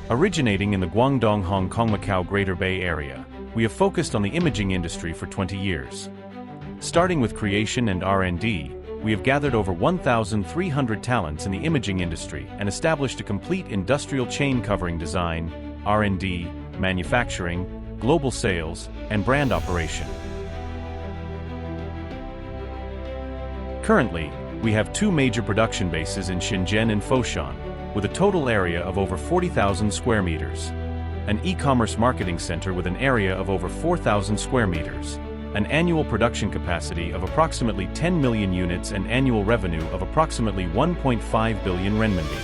Originating in the Guangdong, Hong Kong, Macau Greater Bay Area, we have focused on the imaging industry for 20 years. Starting with creation and R&D, we have gathered over 1,300 talents in the imaging industry and established a complete industrial chain covering design, R&D, manufacturing, global sales, and brand operation. Currently, we have two major production bases in Shenzhen and Foshan, with a total area of over 40,000 square meters. An e-commerce marketing center with an area of over 4,000 square meters. An annual production capacity of approximately 10 million units and annual revenue of approximately 1.5 billion renminbi.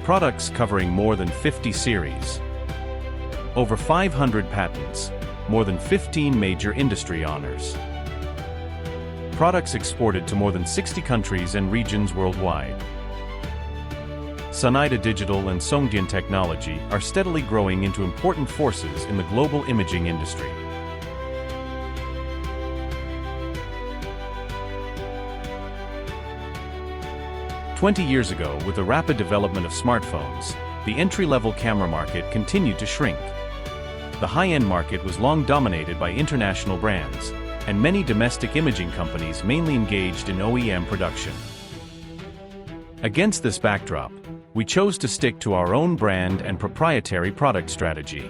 Products covering more than 50 series. Over 500 patents, more than 15 major industry honors. Products exported to more than 60 countries and regions worldwide. SONIDA Digital and SONGDIAN technology are steadily growing into important forces in the global imaging industry. "20 years ago, with the rapid development of smartphones, the entry-level camera market continued to shrink. The high-end market was long dominated by international brands, and many domestic imaging companies mainly engaged in OEM production. Against this backdrop, we chose to stick to our own brand and proprietary product strategy.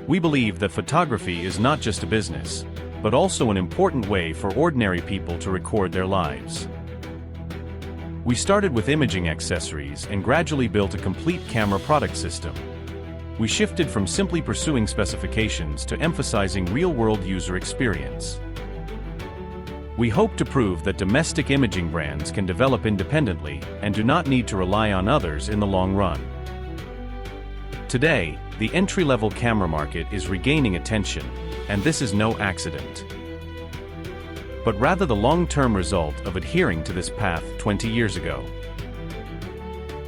We believe that photography is not just a business, but also an important way for ordinary people to record their lives. We started with imaging accessories and gradually built a complete camera product system. We shifted from simply pursuing specifications to emphasizing real-world user experience. We hope to prove that domestic imaging brands can develop independently and do not need to rely on others in the long run. Today, the entry-level camera market is regaining attention, and this is no accident, but rather the long-term result of adhering to this path 20 years ago.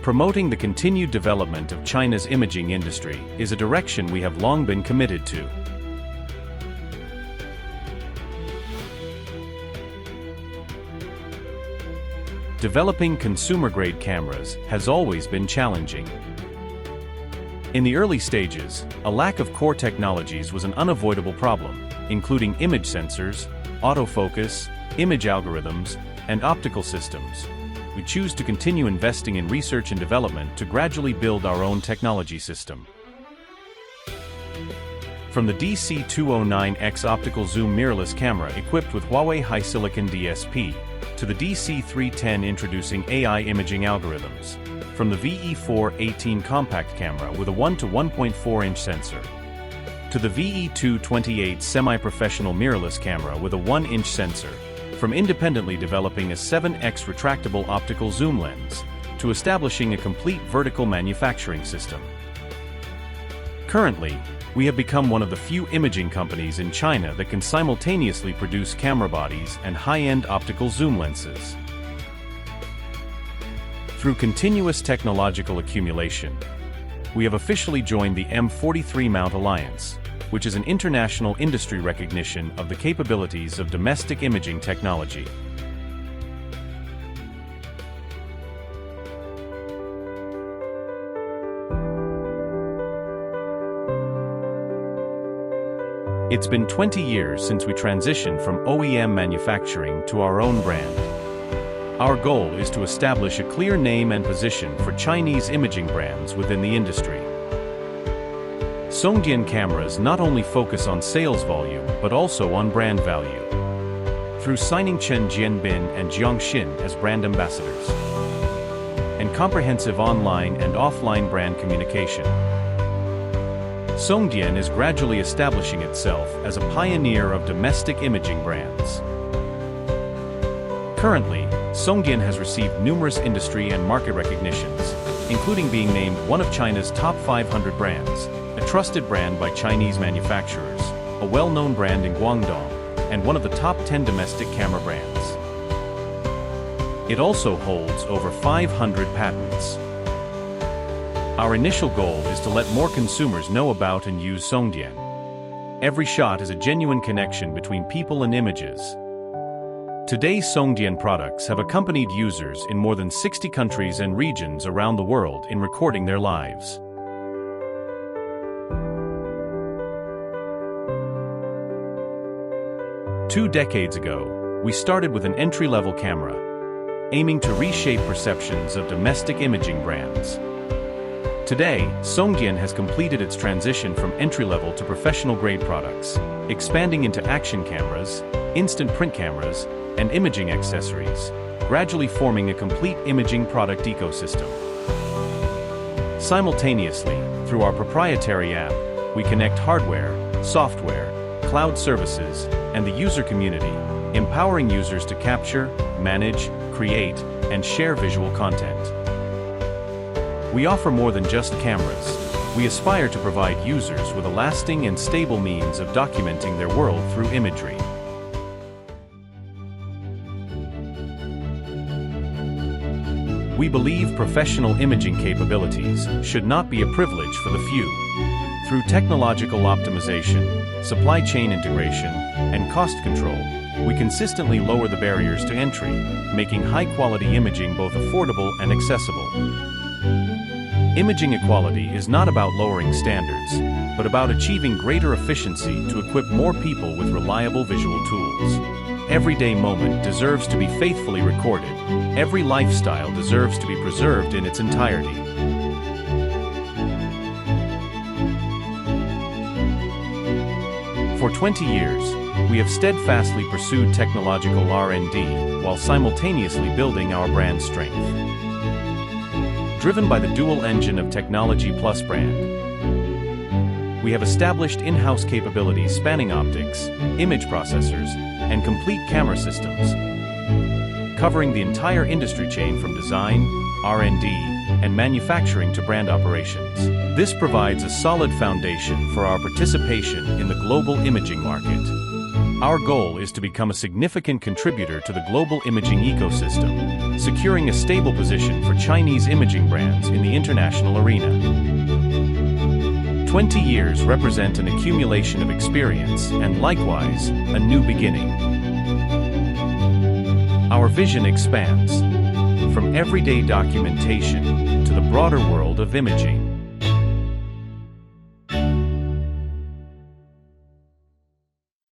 Promoting the continued development of China's imaging industry is a direction we have long been committed to. Developing consumer-grade cameras has always been challenging. In the early stages, a lack of core technologies was an unavoidable problem, including image sensors, autofocus, image algorithms, and optical systems. We choose to continue investing in research and development to gradually build our own technology system. From the DC209X optical zoom mirrorless camera equipped with Huawei HiSilicon DSP, to the DC310 introducing AI imaging algorithms, from the VE418 compact camera with a 1 to 1.4 inch sensor, to the VE228 semi-professional mirrorless camera with a 1 inch sensor, from independently developing a 7x retractable optical zoom lens, to establishing a complete vertical manufacturing system. Currently, we have become one of the few imaging companies in China that can simultaneously produce camera bodies and high-end optical zoom lenses. Through continuous technological accumulation, we have officially joined the M43 Mount Alliance, which is an international industry recognition of the capabilities of domestic imaging technology. It's been 20 years since we transitioned from OEM manufacturing to our own brand. Our goal is to establish a clear name and position for Chinese imaging brands within the industry. SONGDIAN cameras not only focus on sales volume but also on brand value. Through signing Chen Jianbin and Jiang Xin as brand ambassadors, and comprehensive online and offline brand communication, SONGDIAN is gradually establishing itself as a pioneer of domestic imaging brands. Currently, SONGDIAN has received numerous industry and market recognitions, including being named one of China's top 500 brands, a trusted brand by Chinese manufacturers, a well-known brand in Guangdong, and one of the top 10 domestic camera brands. It also holds over 500 patents. Our initial goal is to let more consumers know about and use SONGDIAN. Every shot is a genuine connection between people and images. Today, SONGDIAN products have accompanied users in more than 60 countries and regions around the world in recording their lives. Two decades ago, we started with an entry-level camera, aiming to reshape perceptions of domestic imaging brands. Today, SONGDIAN has completed its transition from entry-level to professional-grade products, expanding into action cameras, instant print cameras, and imaging accessories, gradually forming a complete imaging product ecosystem. Simultaneously, through our proprietary app, we connect hardware, software, cloud services, and the user community, empowering users to capture, manage, create, and share visual content. We offer more than just cameras. We aspire to provide users with a lasting and stable means of documenting their world through imagery. We believe professional imaging capabilities should not be a privilege for the few. Through technological optimization, supply chain integration, and cost control, we consistently lower the barriers to entry, making high-quality imaging both affordable and accessible. Imaging equality is not about lowering standards, but about achieving greater efficiency to equip more people with reliable visual tools. Everyday moment deserves to be faithfully recorded. Every lifestyle deserves to be preserved in its entirety. For 20 years, we have steadfastly pursued technological R&D while simultaneously building our brand strength. Driven by the dual engine of Technology Plus brand, we have established in-house capabilities spanning optics, image processors, and complete camera systems, covering the entire industry chain from design, R&D, and manufacturing to brand operations. This provides a solid foundation for our participation in the global imaging market. Our goal is to become a significant contributor to the global imaging ecosystem, securing a stable position for Chinese imaging brands in the international arena. 20 years represent an accumulation of experience and, likewise, a new beginning. Our vision expands from everyday documentation to the broader world of imaging.